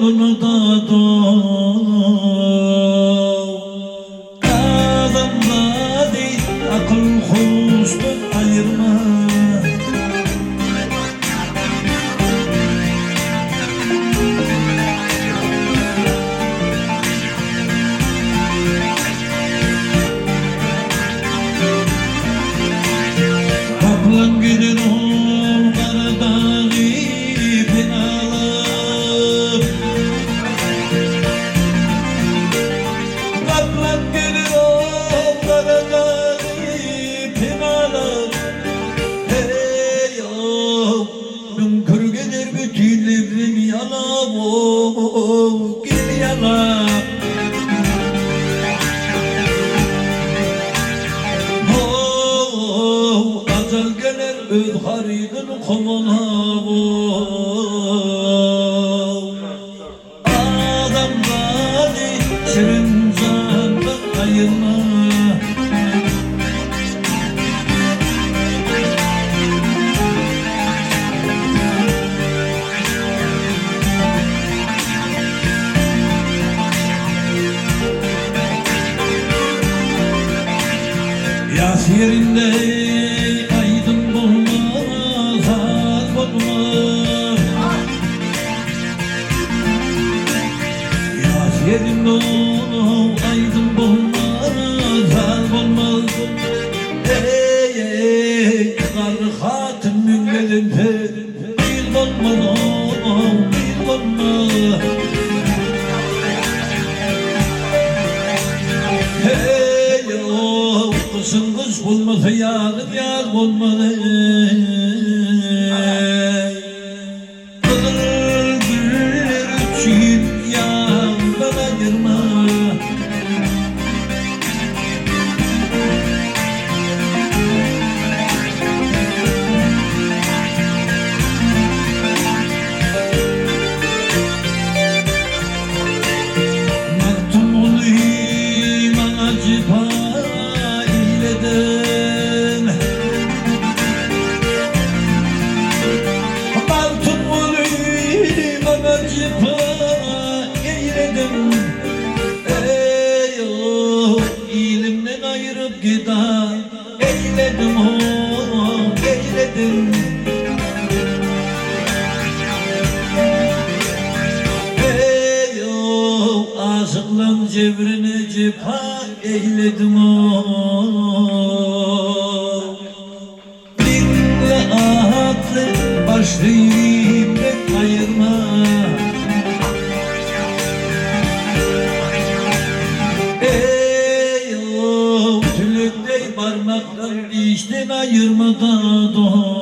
yolunu da doğ. Adamla değil akıl husnu ayırma. Kaplan gelir oğulları dağı ipin alıp. Kaplan gelir oğulları dağı ipin alıp. Hey o dünkür gelir bütün evrim yalap. Gel yalap. Azal gelir öz haridin kovalab. Adamları şirin zandan ayırma. Yas yerinde aydın bulmaz, hal bulmaz. Yas yerinde aydın bulmaz, hal bulmaz. Ey ey karı hatın müngelin bil bulmaz, bil bulmaz. Kışın kış bulmadı, yazın yaz bulmadı. Kızıl güller için yandan ayırma. Maktum olayım acaba. Baltım olayım acaba eyledim. Ey o ilimden ayırıp gida eyledim, eyledim. Ey o aşıklan cevrini cepa eyledim. Dinle ahatlı başlayayım ben ayırma. Ey o tülükte parmaklar dişten ayırma da doğ.